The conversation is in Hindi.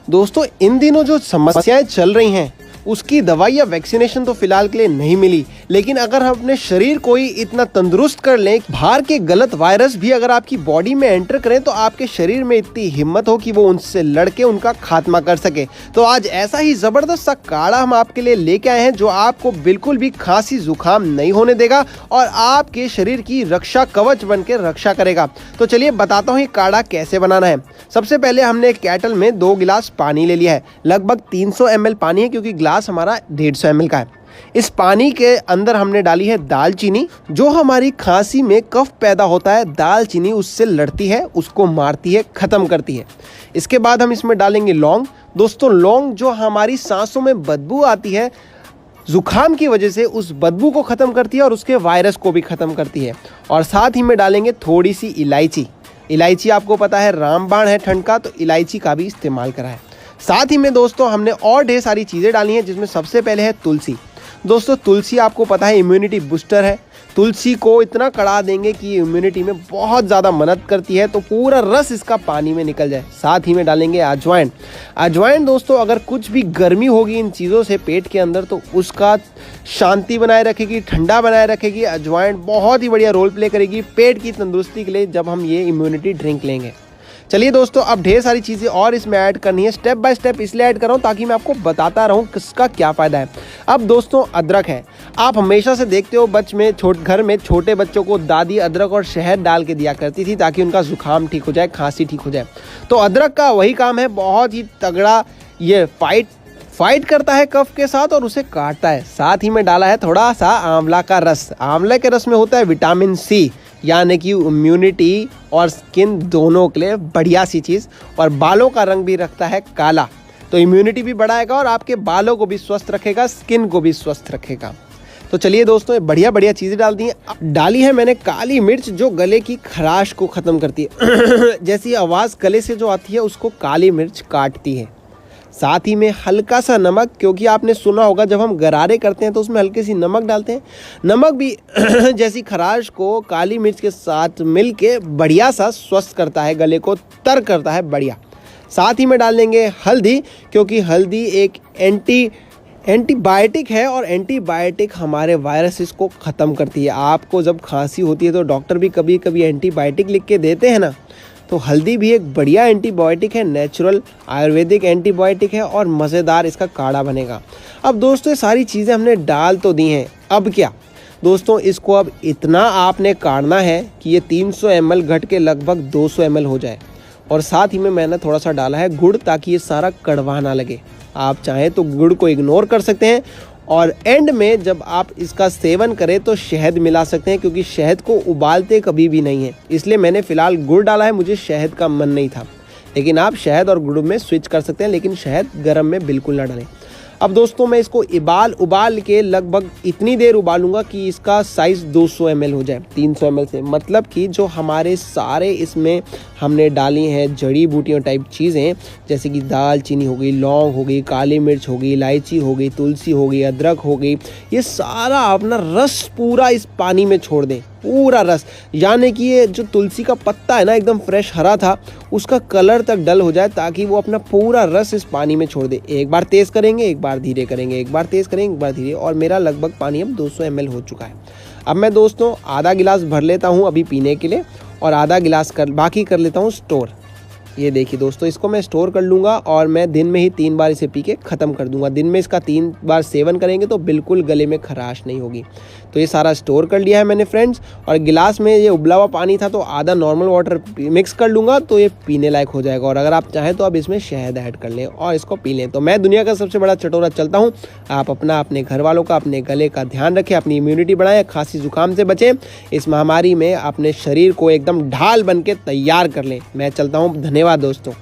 दोस्तों इन दिनों जो समस्याएं चल रही हैं उसकी दवाई या वैक्सीनेशन तो फिलहाल के लिए नहीं मिली, लेकिन अगर हम अपने शरीर को ही इतना तंदुरुस्त कर लें, बाहर के गलत वायरस भी अगर आपकी बॉडी में एंटर करें तो आपके शरीर में इतनी हिम्मत हो कि वो उनसे लड़के उनका खात्मा कर सके। तो आज ऐसा ही जबरदस्त सा काढ़ा हम आपके लिए लेके आए हैं जो आपको बिल्कुल भी खांसी जुकाम नहीं होने देगा और आपके शरीर की रक्षा कवच बन के रक्षा करेगा। तो चलिए बताता हूँ ये काढ़ा कैसे बनाना है। सबसे पहले हमने एक केटल में 2 गिलास पानी ले लिया है। लगभग 300 ml पानी है क्योंकि ग्लास हमारा 150 ml का है। इस पानी के अंदर हमने डाली है दालचीनी। जो हमारी खांसी में कफ पैदा होता है, दालचीनी उससे लड़ती है, उसको मारती है, खत्म करती है। इसके बाद हम इसमें डालेंगे लौंग। दोस्तों लौंग जो हमारी सांसों में बदबू आती है जुकाम की वजह से, उस बदबू को ख़त्म करती है और उसके वायरस को भी ख़त्म करती है। और साथ ही में डालेंगे थोड़ी सी इलायची। इलायची आपको पता है रामबाण है ठंड का, तो इलायची का भी इस्तेमाल करा है। साथ ही में दोस्तों हमने और ढेर सारी चीज़ें डाली हैं, जिसमें सबसे पहले है तुलसी। दोस्तों तुलसी आपको पता है इम्यूनिटी बूस्टर है। तुलसी को इतना कड़ा देंगे कि इम्यूनिटी में बहुत ज़्यादा मदद करती है, तो पूरा रस इसका पानी में निकल जाए। साथ ही में डालेंगे अजवाइन। अजवाइन दोस्तों अगर कुछ भी गर्मी होगी इन चीज़ों से पेट के अंदर तो उसका शांति बनाए रखेगी, ठंडा बनाए रखेगी। अजवाइन बहुत ही बढ़िया रोल प्ले करेगी पेट की तंदुरुस्ती के लिए जब हम ये इम्यूनिटी ड्रिंक लेंगे। चलिए दोस्तों अब ढेर सारी चीज़ें और इसमें ऐड करनी है, स्टेप बाय स्टेप इसलिए ऐड कर रहा हूँ ताकि मैं आपको बताता रहूँ किसका क्या फ़ायदा है। अब दोस्तों अदरक है। आप हमेशा से देखते हो घर में छोटे बच्चों को दादी अदरक और शहद डाल के दिया करती थी ताकि उनका जुकाम ठीक हो जाए, खांसी ठीक हो जाए। तो अदरक का वही काम है, बहुत ही तगड़ा ये फाइट करता है कफ के साथ और उसे काटता है। साथ ही में डाला है थोड़ा सा आंवला का रस। आंवले के रस में होता है विटामिन सी, यानी कि इम्यूनिटी और स्किन दोनों के लिए बढ़िया सी चीज़। और बालों का रंग भी रखता है काला, तो इम्यूनिटी भी बढ़ाएगा और आपके बालों को भी स्वस्थ रखेगा, स्किन को भी स्वस्थ रखेगा। तो चलिए दोस्तों ये बढ़िया बढ़िया चीज़ें डाल दी हैं। डाली है मैंने काली मिर्च जो गले की खराश को ख़त्म करती है जैसी आवाज़ गले से जो आती है उसको काली मिर्च काटती है। साथ ही में हल्का सा नमक, क्योंकि आपने सुना होगा जब हम गरारे करते हैं तो उसमें हल्की सी नमक डालते हैं। नमक भी जैसी खराश को काली मिर्च के साथ मिल के बढ़िया सा स्वस्थ करता है, गले को तर करता है बढ़िया। साथ ही में डाल देंगे हल्दी, क्योंकि हल्दी एक एंटीबायोटिक है और एंटीबायोटिक हमारे वायरसेस को ख़त्म करती है। आपको जब खांसी होती है तो डॉक्टर भी कभी कभी एंटीबायोटिक लिख के देते हैं ना, तो हल्दी भी एक बढ़िया एंटीबायोटिक है, नेचुरल आयुर्वेदिक एंटीबायोटिक है और मज़ेदार इसका काढ़ा बनेगा। अब दोस्तों ये सारी चीज़ें हमने डाल तो दी हैं, अब क्या दोस्तों इसको अब इतना आपने काढ़ना है कि ये 300 ml घट के लगभग 200 ml हो जाए। और साथ ही में मैंने थोड़ा सा डाला है गुड़ ताकि ये सारा कड़वा ना लगे। आप चाहें तो गुड़ को इग्नोर कर सकते हैं और एंड में जब आप इसका सेवन करें तो शहद मिला सकते हैं, क्योंकि शहद को उबालते कभी भी नहीं है, इसलिए मैंने फ़िलहाल गुड़ डाला है। मुझे शहद का मन नहीं था, लेकिन आप शहद और गुड़ में स्विच कर सकते हैं, लेकिन शहद गर्म में बिल्कुल ना डालें। अब दोस्तों मैं इसको उबाल के लगभग इतनी देर उबालूंगा कि इसका साइज़ 200 ml हो जाए 300 ml से। मतलब कि जो हमारे सारे इसमें हमने डाली हैं जड़ी बूटियों टाइप चीज़ें, जैसे कि दालचीनी हो गई, लौंग हो गई, काली मिर्च हो गई, इलायची हो गई, तुलसी हो गई, अदरक हो गई, ये सारा अपना रस पूरा इस पानी में छोड़ दें, पूरा रस। यानी कि ये जो तुलसी का पत्ता है ना एकदम फ्रेश हरा था, उसका कलर तक डल हो जाए ताकि वो अपना पूरा रस इस पानी में छोड़ दे। एक बार तेज़ करेंगे, एक बार धीरे करेंगे, एक बार तेज़ करेंगे, एक बार धीरे। और मेरा लगभग पानी अब 200 ml हो चुका है। अब मैं दोस्तों आधा गिलास भर लेता हूँ अभी पीने के लिए और आधा गिलास बाकी कर लेता हूँ स्टोर। ये देखिए दोस्तों इसको मैं स्टोर कर लूँगा और मैं दिन में ही 3 बार इसे पी के ख़त्म कर दूँगा। दिन में इसका 3 बार सेवन करेंगे तो बिल्कुल गले में खराश नहीं होगी। तो ये सारा स्टोर कर लिया है मैंने फ्रेंड्स। और गिलास में ये उबला हुआ पानी था तो आधा नॉर्मल वाटर मिक्स कर लूँगा तो ये पीने लायक हो जाएगा। और अगर आप चाहें तो आप इसमें शहद ऐड कर लें और इसको पी लें। तो मैं दुनिया का सबसे बड़ा चटोरा चलता हूँ। आप अपने घर वालों का, अपने गले का ध्यान रखें, अपनी इम्यूनिटी बढ़ाएं, खांसी जुकाम से बचें। इस महामारी में अपने शरीर को एकदम ढाल बन के तैयार कर लें। मैं चलता हूँ, धन्यवाद दोस्तों।